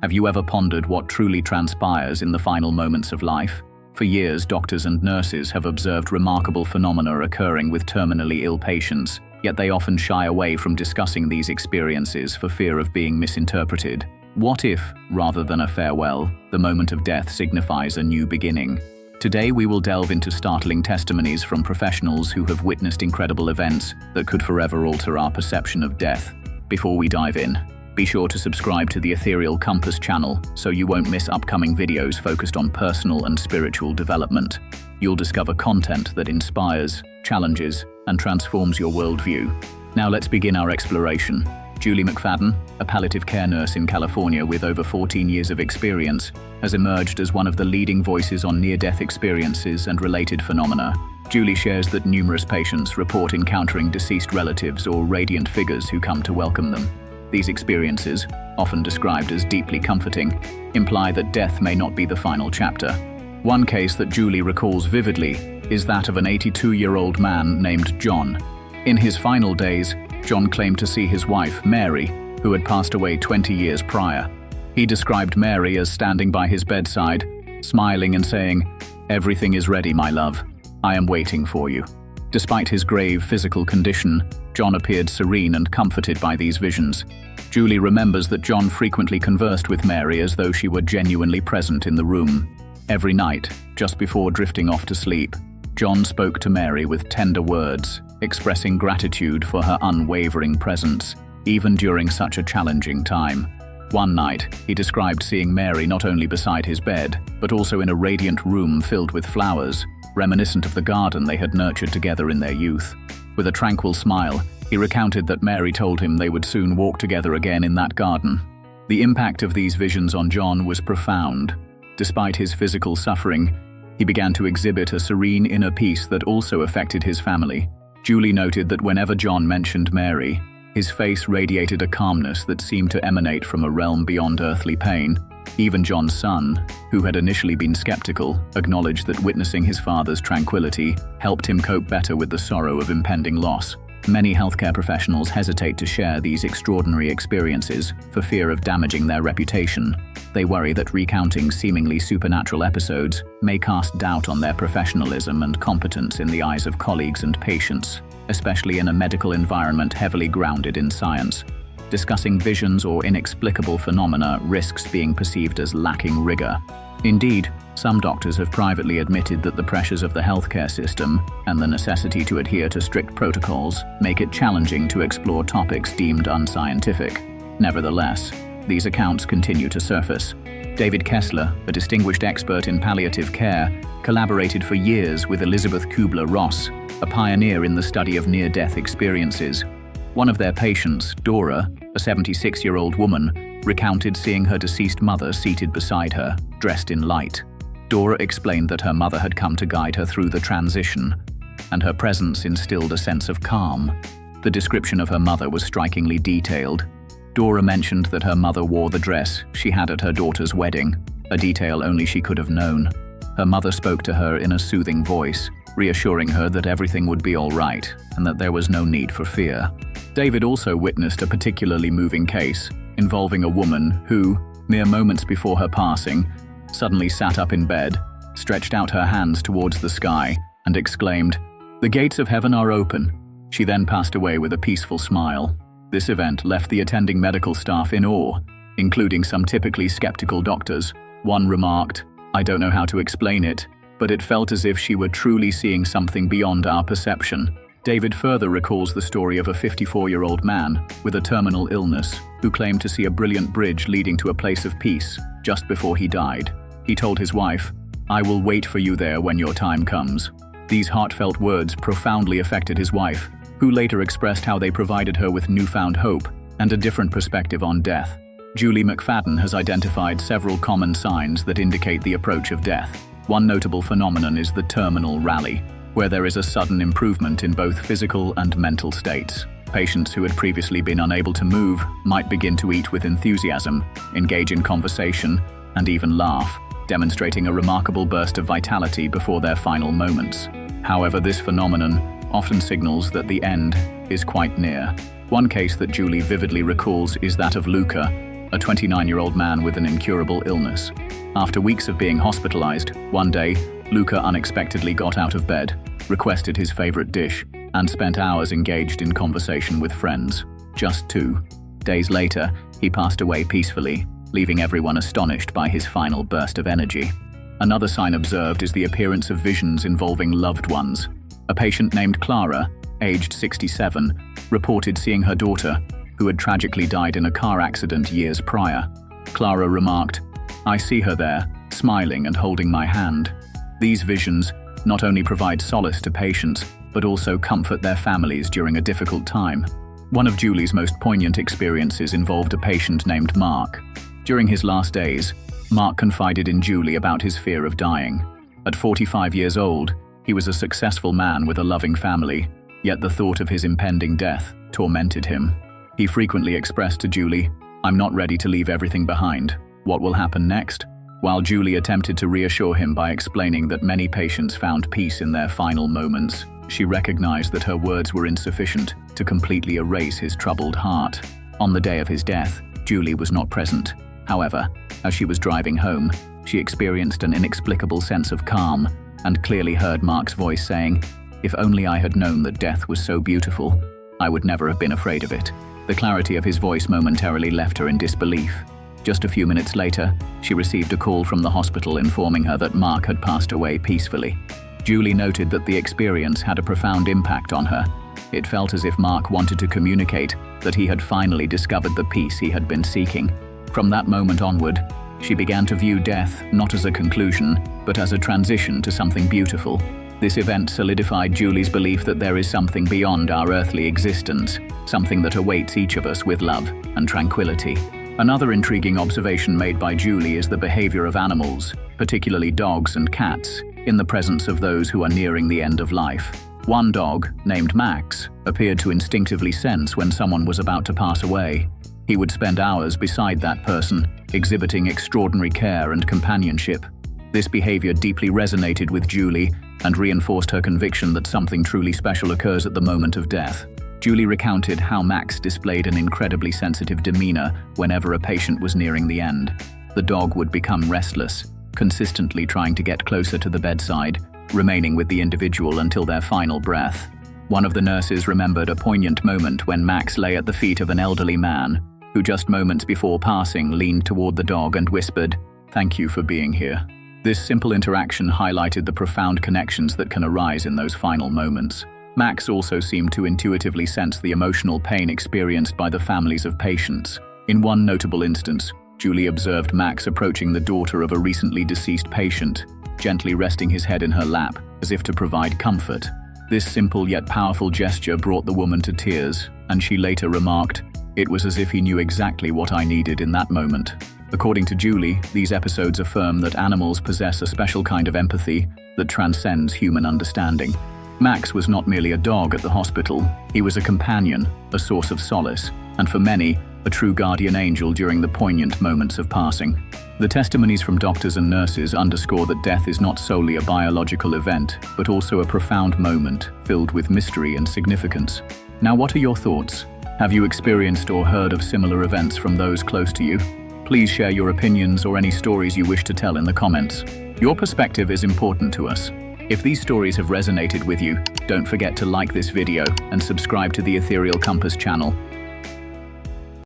Have you ever pondered what truly transpires in the final moments of life? For years, doctors and nurses have observed remarkable phenomena occurring with terminally ill patients, yet they often shy away from discussing these experiences for fear of being misinterpreted. What if, rather than a farewell, the moment of death signifies a new beginning? Today we will delve into startling testimonies from professionals who have witnessed incredible events that could forever alter our perception of death. Before we dive in, be sure to subscribe to the Ethereal Compass channel so you won't miss upcoming videos focused on personal and spiritual development. You'll discover content that inspires, challenges, and transforms your worldview. Now let's begin our exploration. Julie McFadden, a palliative care nurse in California with over 14 years of experience, has emerged as one of the leading voices on near-death experiences and related phenomena. Julie shares that numerous patients report encountering deceased relatives or radiant figures who come to welcome them. These experiences, often described as deeply comforting, imply that death may not be the final chapter. One case that Julie recalls vividly is that of an 82-year-old man named John. In his final days, John claimed to see his wife, Mary, who had passed away 20 years prior. He described Mary as standing by his bedside, smiling and saying, "Everything is ready, my love. I am waiting for you." Despite his grave physical condition, John appeared serene and comforted by these visions. Julie remembers that John frequently conversed with Mary as though she were genuinely present in the room. Every night, just before drifting off to sleep, John spoke to Mary with tender words, expressing gratitude for her unwavering presence, even during such a challenging time. One night, he described seeing Mary not only beside his bed, but also in a radiant room filled with flowers, reminiscent of the garden they had nurtured together in their youth. With a tranquil smile, he recounted that Mary told him they would soon walk together again in that garden. The impact of these visions on John was profound. Despite his physical suffering, he began to exhibit a serene inner peace that also affected his family. Julie noted that whenever John mentioned Mary, his face radiated a calmness that seemed to emanate from a realm beyond earthly pain. Even John's son, who had initially been skeptical, acknowledged that witnessing his father's tranquility helped him cope better with the sorrow of impending loss. Many healthcare professionals hesitate to share these extraordinary experiences for fear of damaging their reputation. They worry that recounting seemingly supernatural episodes may cast doubt on their professionalism and competence in the eyes of colleagues and patients, especially in a medical environment heavily grounded in science. Discussing visions or inexplicable phenomena risks being perceived as lacking rigor. Indeed, some doctors have privately admitted that the pressures of the healthcare system and the necessity to adhere to strict protocols make it challenging to explore topics deemed unscientific. Nevertheless, these accounts continue to surface. David Kessler, a distinguished expert in palliative care, collaborated for years with Elizabeth Kubler-Ross, a pioneer in the study of near-death experiences. One of their patients, Dora, a 76-year-old woman, recounted seeing her deceased mother seated beside her, dressed in light. Dora explained that her mother had come to guide her through the transition, and her presence instilled a sense of calm. The description of her mother was strikingly detailed. Dora mentioned that her mother wore the dress she had at her daughter's wedding, a detail only she could have known. Her mother spoke to her in a soothing voice, reassuring her that everything would be all right and that there was no need for fear. David also witnessed a particularly moving case involving a woman who, mere moments before her passing, suddenly sat up in bed, stretched out her hands towards the sky, and exclaimed, "The gates of heaven are open." She then passed away with a peaceful smile. This event left the attending medical staff in awe, including some typically skeptical doctors. One remarked, "I don't know how to explain it, but it felt as if she were truly seeing something beyond our perception." David further recalls the story of a 54-year-old man with a terminal illness who claimed to see a brilliant bridge leading to a place of peace just before he died. He told his wife, "I will wait for you there when your time comes." These heartfelt words profoundly affected his wife, who later expressed how they provided her with newfound hope and a different perspective on death. Julie McFadden has identified several common signs that indicate the approach of death. One notable phenomenon is the terminal rally, where there is a sudden improvement in both physical and mental states. Patients who had previously been unable to move might begin to eat with enthusiasm, engage in conversation, and even laugh, demonstrating a remarkable burst of vitality before their final moments. However, this phenomenon often signals that the end is quite near. One case that Julie vividly recalls is that of Luca, a 29-year-old man with an incurable illness. After weeks of being hospitalized, one day, Luca unexpectedly got out of bed, requested his favorite dish, and spent hours engaged in conversation with friends. Just 2 days later, he passed away peacefully, leaving everyone astonished by his final burst of energy. Another sign observed is the appearance of visions involving loved ones. A patient named Clara, aged 67, reported seeing her daughter, who had tragically died in a car accident years prior. Clara remarked, "I see her there, smiling and holding my hand." These visions not only provide solace to patients, but also comfort their families during a difficult time. One of Julie's most poignant experiences involved a patient named Mark. During his last days, Mark confided in Julie about his fear of dying. At 45 years old, he was a successful man with a loving family, yet the thought of his impending death tormented him. He frequently expressed to Julie, "I'm not ready to leave everything behind. What will happen next?" While Julie attempted to reassure him by explaining that many patients found peace in their final moments, she recognized that her words were insufficient to completely erase his troubled heart. On the day of his death, Julie was not present. However, as she was driving home, she experienced an inexplicable sense of calm and clearly heard Mark's voice saying, "If only I had known that death was so beautiful, I would never have been afraid of it." The clarity of his voice momentarily left her in disbelief. Just a few minutes later, she received a call from the hospital informing her that Mark had passed away peacefully. Julie noted that the experience had a profound impact on her. It felt as if Mark wanted to communicate that he had finally discovered the peace he had been seeking. From that moment onward, she began to view death not as a conclusion, but as a transition to something beautiful. This event solidified Julie's belief that there is something beyond our earthly existence, something that awaits each of us with love and tranquility. Another intriguing observation made by Julie is the behavior of animals, particularly dogs and cats, in the presence of those who are nearing the end of life. One dog, named Max, appeared to instinctively sense when someone was about to pass away. He would spend hours beside that person, exhibiting extraordinary care and companionship. This behavior deeply resonated with Julie and reinforced her conviction that something truly special occurs at the moment of death. Julie recounted how Max displayed an incredibly sensitive demeanor whenever a patient was nearing the end. The dog would become restless, consistently trying to get closer to the bedside, remaining with the individual until their final breath. One of the nurses remembered a poignant moment when Max lay at the feet of an elderly man, who just moments before passing leaned toward the dog and whispered, "Thank you for being here." This simple interaction highlighted the profound connections that can arise in those final moments. Max also seemed to intuitively sense the emotional pain experienced by the families of patients. In one notable instance, Julie observed Max approaching the daughter of a recently deceased patient, gently resting his head in her lap, as if to provide comfort. This simple yet powerful gesture brought the woman to tears, and she later remarked, "It was as if he knew exactly what I needed in that moment." According to Julie, these episodes affirm that animals possess a special kind of empathy that transcends human understanding. Max was not merely a dog at the hospital, he was a companion, a source of solace, and for many, a true guardian angel during the poignant moments of passing. The testimonies from doctors and nurses underscore that death is not solely a biological event, but also a profound moment filled with mystery and significance. Now, what are your thoughts? Have you experienced or heard of similar events from those close to you? Please share your opinions or any stories you wish to tell in the comments. Your perspective is important to us. If these stories have resonated with you, don't forget to like this video and subscribe to the Ethereal Compass channel